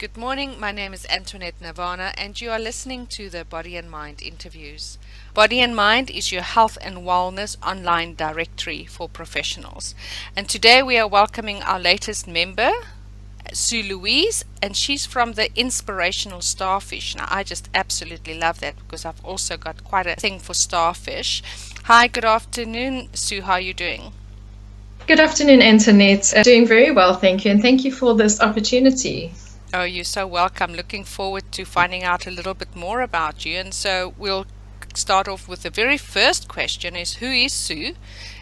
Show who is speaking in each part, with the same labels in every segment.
Speaker 1: Good morning, my name is Antoinette Navana and you are listening to the Body and Mind interviews. Body and Mind is your health and wellness online directory for professionals. And today we are welcoming our latest member, Louise, and she's from the Inspirational Starfish. Now I just absolutely love that because I've also got quite a thing for starfish. Hi, good afternoon, Sue, how are you doing?
Speaker 2: Good afternoon, Antoinette. Doing very well, thank you, and thank you for this opportunity.
Speaker 1: Oh, you're so welcome. Looking forward to finding out a little bit more about you. And so we'll start off with the very first question is, who is Sue?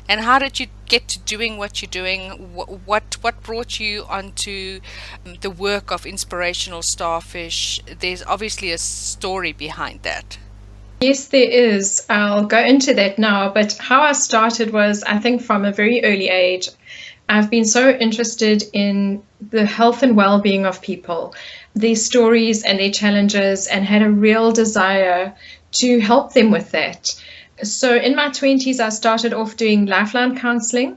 Speaker 1: And how did you get to doing what you're doing? What brought you onto the work of Inspirational Starfish? There's obviously a story behind that.
Speaker 2: Yes, there is. I'll go into that now, but how I started was, I think, from a very early age. I've been so interested in the health and well-being of people, their stories and their challenges, and had a real desire to help them with that. So in my 20s, I started off doing lifeline counseling.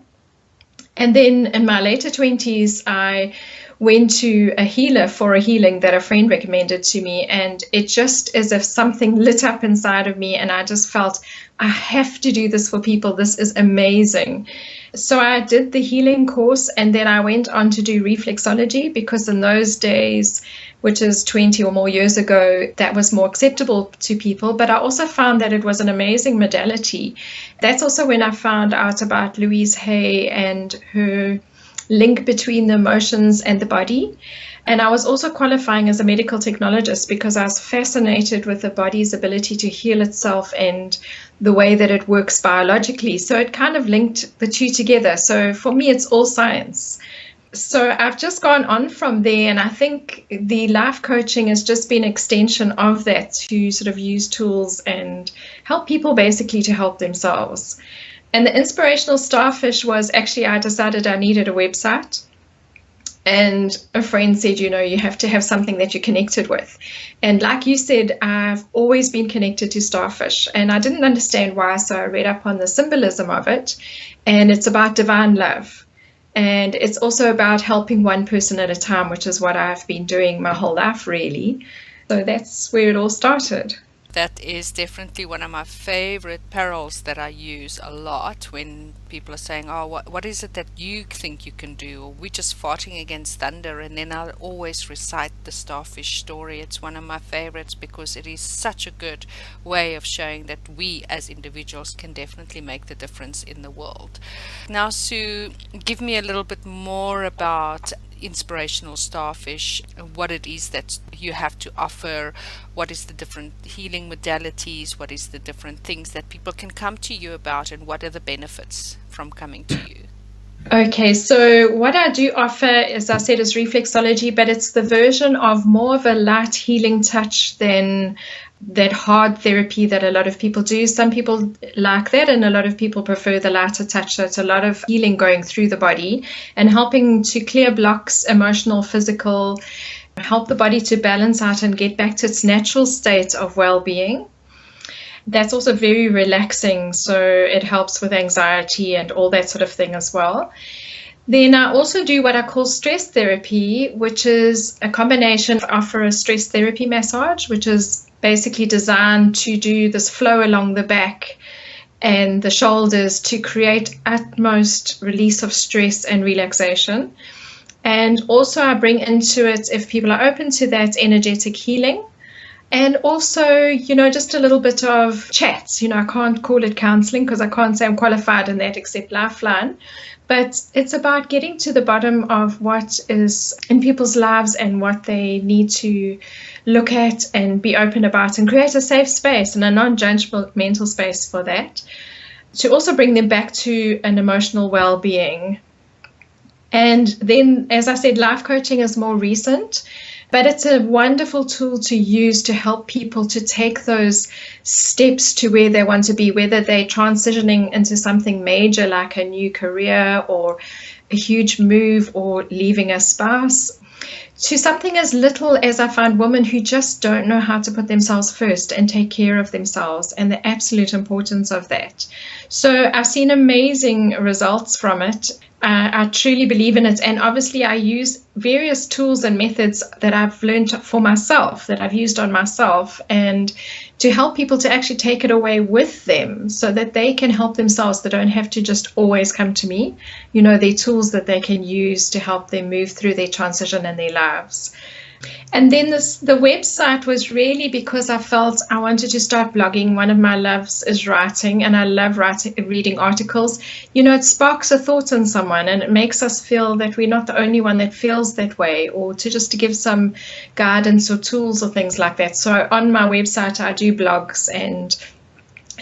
Speaker 2: And then in my later 20s, I went to a healer for a healing that a friend recommended to me. And it just as if something lit up inside of me. And I just felt, I have to do this for people. This is amazing. So I did the healing course, and then I went on to do reflexology because in those days, which is 20 or more years ago, that was more acceptable to people. But I also found that it was an amazing modality. That's also when I found out about Louise Hay and her link between the emotions and the body. And I was also qualifying as a medical technologist because I was fascinated with the body's ability to heal itself and the way that it works biologically. So it kind of linked the two together. So for me, it's all science. So I've just gone on from there, and I think the life coaching has just been an extension of that to sort of use tools and help people basically to help themselves. And the Inspirational Starfish was actually, I decided I needed a website. And a friend said, you have to have something that you're connected with. And like you said, I've always been connected to starfish, and I didn't understand why. So I read up on the symbolism of it, and it's about divine love. And it's also about helping one person at a time, which is what I've been doing my whole life, really. So that's where it all started.
Speaker 1: That is definitely one of my favorite paroles that I use a lot when people are saying, oh, what is it that you think you can do? Or we're just fighting against thunder. And then I'll always recite the starfish story. It's one of my favorites because it is such a good way of showing that we as individuals can definitely make the difference in the world. Now, Sue, give me a little bit more about Inspirational Starfish, what it is that you have to offer, what is the different healing modalities, what is the different things that people can come to you about, and what are the benefits from coming to you?
Speaker 2: Okay, so what I do offer, as I said, is reflexology, but it's the version of more of a light healing touch than that hard therapy that a lot of people do. Some people like that, and a lot of people prefer the lighter touch. So it's a lot of healing going through the body and helping to clear blocks, emotional, physical, help the body to balance out and get back to its natural state of well-being. That's also very relaxing, so it helps with anxiety and all that sort of thing as well. Then I also do what I call stress therapy, which is a combination. I offer a stress therapy massage, which is basically designed to do this flow along the back and the shoulders to create utmost release of stress and relaxation. And also I bring into it, if people are open to that, energetic healing. And also, just a little bit of chat. I can't call it counseling because I can't say I'm qualified in that except Lifeline. But it's about getting to the bottom of what is in people's lives and what they need to look at and be open about and create a safe space and a non-judgmental space for that. To also bring them back to an emotional well-being. And then, as I said, life coaching is more recent. But it's a wonderful tool to use to help people to take those steps to where they want to be, whether they're transitioning into something major like a new career or a huge move or leaving a spouse, to something as little as I find women who just don't know how to put themselves first and take care of themselves and the absolute importance of that. So I've seen amazing results from it. I truly believe in it. And obviously, I use various tools and methods that I've learned for myself, that I've used on myself, and to help people to actually take it away with them so that they can help themselves. They don't have to just always come to me. They're tools that they can use to help them move through their transition in their lives. And then the website was really because I felt I wanted to start blogging. One of my loves is writing, and I love reading articles. It sparks a thought in someone, and it makes us feel that we're not the only one that feels that way, or to give some guidance or tools or things like that. So on my website, I do blogs and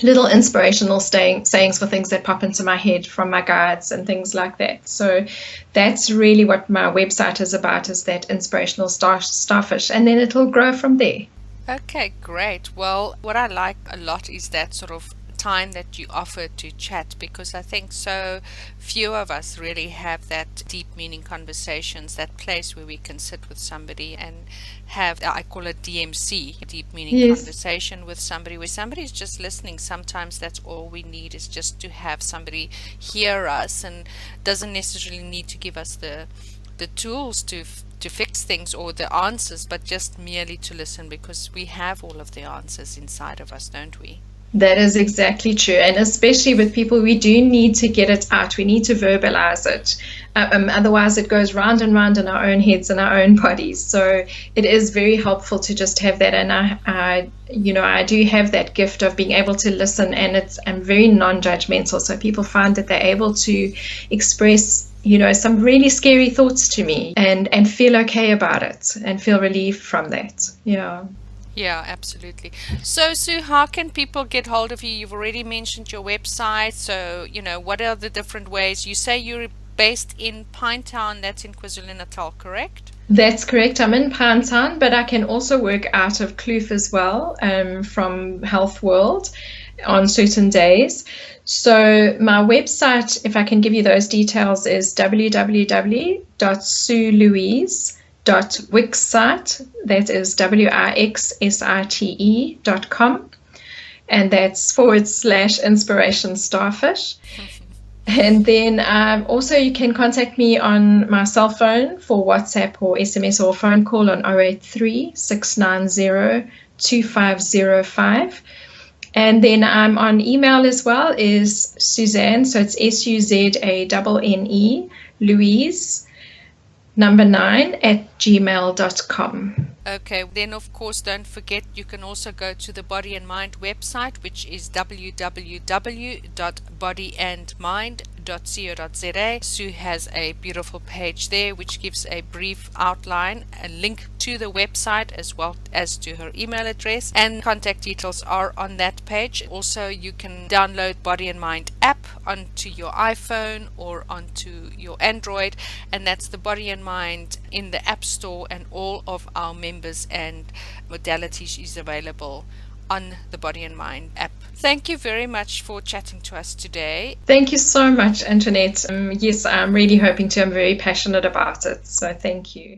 Speaker 2: little inspirational sayings for things that pop into my head from my guides and things like that. So that's really what my website is about, is that inspirational starfish, and then it'll grow from there.
Speaker 1: Okay, great. Well, what I like a lot is that sort of time that you offer to chat, because I think so few of us really have that deep meaning conversations, that place where we can sit with somebody and have, I call it DMC, deep meaning conversation with somebody, where somebody's just listening. Sometimes that's all we need, is just to have somebody hear us, and doesn't necessarily need to give us the tools to fix things or the answers, but just merely to listen, because we have all of the answers inside of us, don't we?
Speaker 2: That is exactly true. And especially with people, we do need to get it out. We need to verbalize it. Otherwise, it goes round and round in our own heads and our own bodies. So it is very helpful to just have that. And I do have that gift of being able to listen, and I'm very non-judgmental. So people find that they're able to express some really scary thoughts to me and feel okay about it and feel relief from that.
Speaker 1: Yeah, absolutely. So, Sue, how can people get hold of you? You've already mentioned your website. So, what are the different ways? You say you're based in Pinetown, that's in KwaZulu-Natal, correct?
Speaker 2: That's correct. I'm in Pinetown, but I can also work out of Kloof as well, from Health World on certain days. So my website, if I can give you those details, is www.suelouise.wixsite, that is wixsite.com, and that's /inspiration starfish. And then also you can contact me on my cell phone for WhatsApp or SMS or phone call on 083 690 2505. And then I'm on email as well, is Suzanne, so it's SUZANNE, Louise, 9@gmail.com.
Speaker 1: Okay, then of course don't forget you can also go to the Body and Mind website, which is www.bodyandmind.co.za. Sue has a beautiful page there which gives a brief outline, a link to the website as well as to her email address, and contact details are on that page. Also, you can download Body and Mind app onto your iPhone or onto your Android, and that's the Body and Mind in the App Store, and all of our members and modalities is available on the Body and Mind app. Thank you very much for chatting to us today.
Speaker 2: Thank you so much, Antoinette. Yes, I'm really hoping to. I'm very passionate about it, so thank you.